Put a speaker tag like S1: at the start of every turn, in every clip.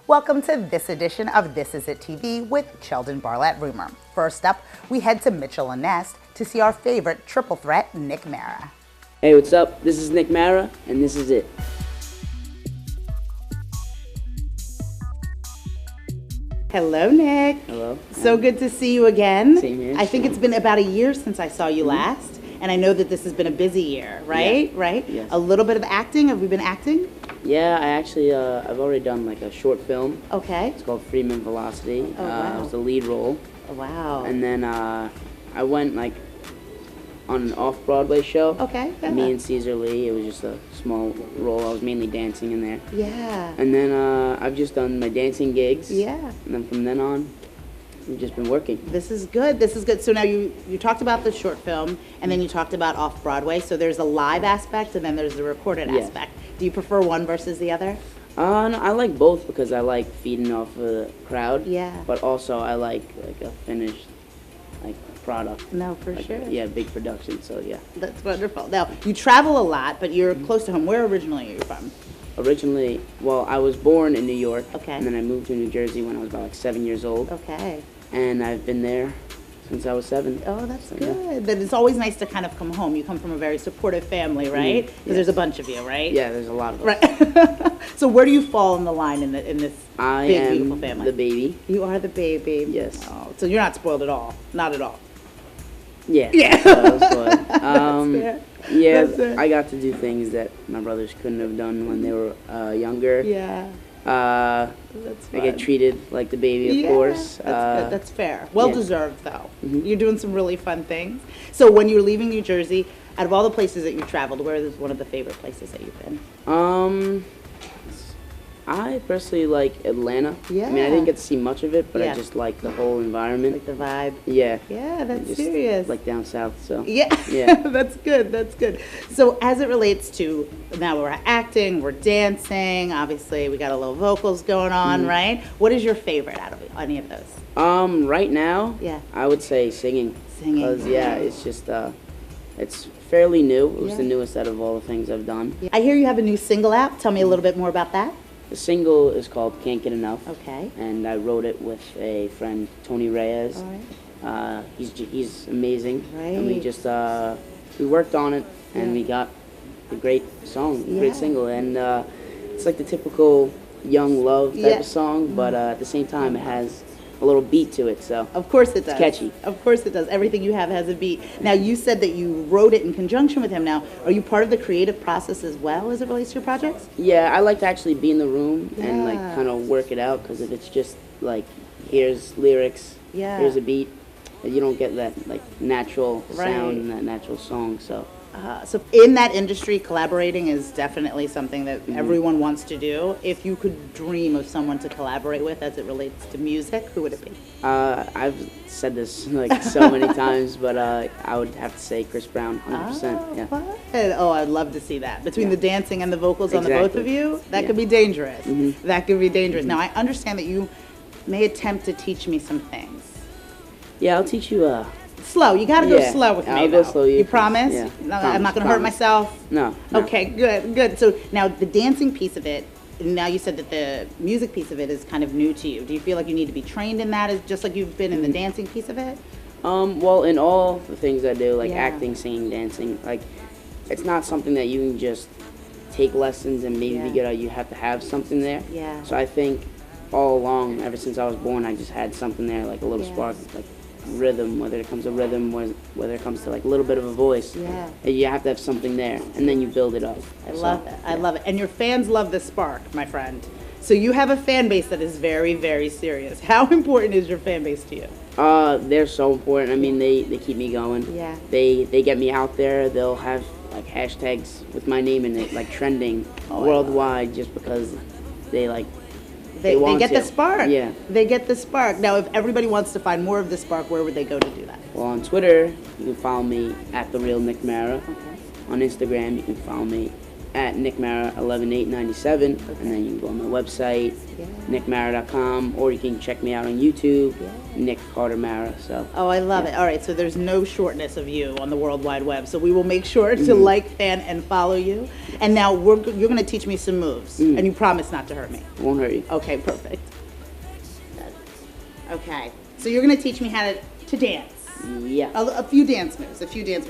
S1: Welcome to this edition of This Is It TV with Sheldon Barlett Rumor. First up, we head to Mitchell and Ness to see our favorite triple threat, Nick Mara.
S2: Hey, what's up? This is Nick Mara, and this is it.
S1: Hello, Nick.
S2: Hello.
S1: So good to see you again.
S2: Same here.
S1: I think it's been about a year since I saw you last, and I know that this has been a busy year, right?
S2: Yeah.
S1: Right?
S2: Yes.
S1: A little bit of acting. Have we been acting?
S2: Yeah, I actually, I've already done like a short film.
S1: Okay.
S2: It's called Freeman Velocity.
S1: Oh, wow.
S2: It was the lead role.
S1: Oh, wow.
S2: And then I went like on an off-Broadway show.
S1: Okay. Yeah.
S2: Me and Caesar Lee. It was just a small role. I was mainly dancing in there.
S1: Yeah.
S2: And then I've just done my dancing gigs.
S1: Yeah.
S2: And then from then on, we've just been working.
S1: This is good. This is good. So now you talked about the short film, and then you talked about off-Broadway. So there's a live aspect, and then there's the recorded
S2: Yeah.
S1: aspect. Do you prefer one versus the other?
S2: No, I like both because I like feeding off of the crowd.
S1: Yeah.
S2: But also I like a finished product.
S1: No, for
S2: Like,
S1: sure.
S2: Yeah, big production. So yeah.
S1: That's wonderful. Now, you travel a lot, but you're close to home. Where originally are you from?
S2: Originally, well, I was born in New York.
S1: Okay.
S2: And then I moved to New Jersey when I was about like 7 years old.
S1: Okay.
S2: And I've been there since I was 7.
S1: Oh, that's
S2: So, yeah.
S1: good. But it's always nice to kind of come home. You come from a very supportive family, right? Because
S2: yes.
S1: there's a bunch of you, right?
S2: Yeah, there's a lot of us.
S1: Right. So where do you fall in the line in this
S2: I
S1: big,
S2: am
S1: beautiful family?
S2: the baby.
S1: You are the baby.
S2: Yes.
S1: Oh, so you're not spoiled at all. Not at all.
S2: Yeah.
S1: Yeah.
S2: So I was spoiled.
S1: fair.
S2: Yeah,
S1: That's fair.
S2: I got to do things that my brothers couldn't have done when they were younger.
S1: Yeah.
S2: That's I get
S1: fun.
S2: treated like the baby, of
S1: Yeah,
S2: course.
S1: That's good. That's fair. Well
S2: yeah.
S1: deserved, though.
S2: Mhm.
S1: You're doing some really fun things. So when you were leaving New Jersey, out of all the places that you traveled, where is one of the favorite places that you've been?
S2: I personally like Atlanta. I mean, I
S1: Yeah.
S2: didn't get to see much of it, but
S1: Yeah.
S2: I just like the whole environment.
S1: Like the vibe.
S2: Yeah.
S1: Yeah, that's
S2: Just
S1: serious.
S2: like down south, so.
S1: Yeah,
S2: Yeah.
S1: that's good. That's good. So as it relates to now we're acting, we're dancing. Obviously, we got a little vocals going on,
S2: Mm-hmm.
S1: right? What is your favorite out of any of those?
S2: Right now,
S1: Yeah.
S2: I would say singing.
S1: Singing.
S2: Because, yeah, it's just, it's fairly new. It was
S1: Yeah.
S2: the newest out of all the things I've done.
S1: I hear you have a new single out. Tell me a little bit more about that.
S2: The single is called Can't Get Enough.
S1: Okay.
S2: And I wrote it with a friend, Tony Reyes.
S1: All right.
S2: He's amazing. And we
S1: Right.
S2: just, we worked on it, and
S1: Yeah.
S2: we got a great song,
S1: Yeah.
S2: great single. And it's like the typical young love type
S1: Yeah.
S2: of song, but at the same time, it has a little beat to it, so.
S1: Of course it does.
S2: catchy.
S1: Of course it does. Everything you have has a beat. Now, you said that you wrote it in conjunction with him. Now, are you part of the creative process as well as it relates to your projects?
S2: Yeah, I like to actually be in the room and like
S1: Yeah.
S2: kind of work it out, because if it's just like, here's lyrics,
S1: Yeah.
S2: here's a beat, you don't get that like natural
S1: Right.
S2: sound and that natural song, so.
S1: So in that industry, collaborating is definitely something that
S2: Mm-hmm.
S1: everyone wants to do. If you could dream of someone to collaborate with as it relates to music, who would it be?
S2: I've said this like so many times, but I would have to say Chris Brown, 100%.
S1: Oh,
S2: Yeah.
S1: fun. Oh, I'd love to see that. Between
S2: Yeah.
S1: the dancing and the vocals on the both of
S2: Exactly.
S1: you, that
S2: Yeah.
S1: could be dangerous.
S2: Mhm.
S1: That could be dangerous. Now, I understand that you may attempt to teach me some things.
S2: Yeah, I'll teach you.
S1: Slow. You got to go
S2: Yeah,
S1: slow with me.
S2: I'll go
S1: though.
S2: slow,
S1: You
S2: you
S1: promise?
S2: yeah.
S1: No, I'm not
S2: Promise,
S1: going to hurt
S2: promise.
S1: myself.
S2: No. No.
S1: Okay, good, good. So now the dancing piece of it, now you said that the music piece of it is kind of new to you. Do you feel like you need to be trained in that, just like you've been in the dancing piece of it?
S2: Well, in all the things I do, like
S1: Yeah.
S2: acting, singing, dancing, like it's not something that you can just take lessons and maybe
S1: Yeah.
S2: be good at. You have to have something there.
S1: Yeah.
S2: So I think all along, ever since I was born, I just had something there, like a little
S1: Yeah.
S2: spark, like rhythm, whether it comes to rhythm, whether it comes to like a little bit of a voice.
S1: Yeah.
S2: You have to have something there, and then you build it up.
S1: I
S2: So,
S1: love that. I
S2: yeah.
S1: love it. And your fans love the spark, my friend. So you have a fan base that is very, very serious. How important is your fan base to you?
S2: They're so important. I mean, they keep me going.
S1: Yeah.
S2: They get me out there. They'll have like hashtags with my name in it, like trending
S1: Oh, I love
S2: worldwide, just because they like.
S1: They
S2: want
S1: get
S2: to.
S1: the spark.
S2: Yeah.
S1: They get the spark. Now, if everybody wants to find more of the spark, where would they go to do that?
S2: Well, on Twitter, you can follow me at the real Nick Mara.
S1: Okay.
S2: On Instagram, you can follow me at Nick Mara 11897, and then you can go on my website,
S1: Yeah.
S2: nickmara.com, or you can check me out on YouTube, Nick Carter Mara. So.
S1: Oh, I love it. All right, so there's no shortness of you on the World Wide Web, so we will make sure to like, fan, and follow you. And now you're going to teach me some moves, and you promise not to hurt me.
S2: Won't hurt you.
S1: Okay, perfect. Okay, so you're going to teach me how to dance.
S2: Yeah.
S1: A few dance moves,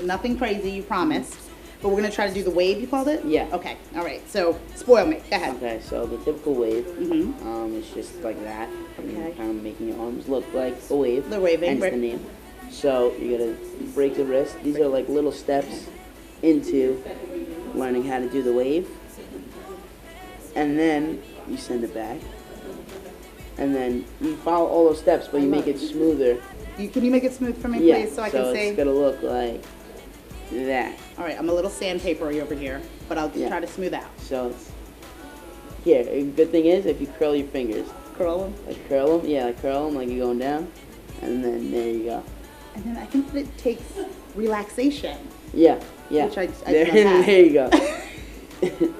S1: nothing crazy, you promised. But we're going to try to do the wave, you called it?
S2: Yeah.
S1: Okay, all right, so spoil me. Go ahead.
S2: Okay, so the typical wave, it's just like that. And
S1: Okay.
S2: kind of making your arms look like a wave.
S1: The waving,
S2: Hence
S1: right.
S2: the name. So you're gonna break the wrist. These are like little steps into learning how to do the wave. And then you send it back. And then you follow all those steps, but you make it smoother.
S1: Can you make it smooth for me,
S2: Yeah.
S1: please, so I can see?
S2: it's gonna look like that.
S1: All right, I'm a little sandpapery over here, but I'll
S2: Yeah.
S1: try to smooth out.
S2: So it's here. A good thing is if you curl your fingers,
S1: Curl them.
S2: like curl them. Yeah, like curl them like you're going down. And then there you go.
S1: And then I think that it takes relaxation.
S2: Yeah, yeah.
S1: Which I
S2: there,
S1: love that.
S2: there you go.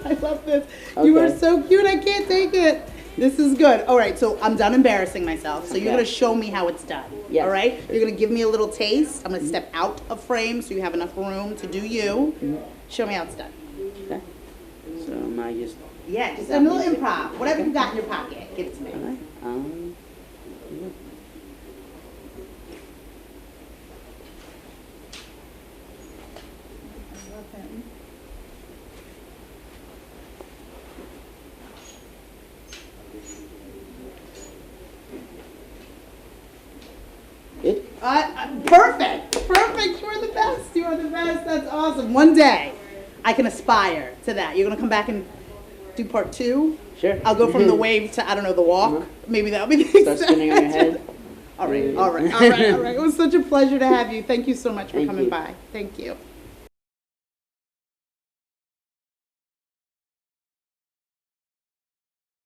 S1: I love this. You are
S2: Okay.
S1: so cute, I can't take it. This is good. All right, so I'm done embarrassing myself. So you're
S2: Okay.
S1: going to show me how it's done.
S2: Yes.
S1: All right? You're going to give me a little taste. I'm going to step out of frame so you have enough room to do you. Show me how it's done.
S2: Okay. So am I just
S1: Yeah, just a little improv. Whatever you got in your pocket, give it to me.
S2: alright? Yeah. Good?
S1: Perfect. Perfect. You're the best. You are the best. That's awesome. One day, I can aspire to that. You're going to come back and do part 2?
S2: Sure.
S1: I'll go from the wave to, I don't know, the walk. Maybe that'll be the
S2: Start spinning on your head.
S1: All right, all right, all right, all right. It was such a pleasure to have you. Thank you so much for
S2: Thank
S1: coming
S2: you.
S1: by. Thank you.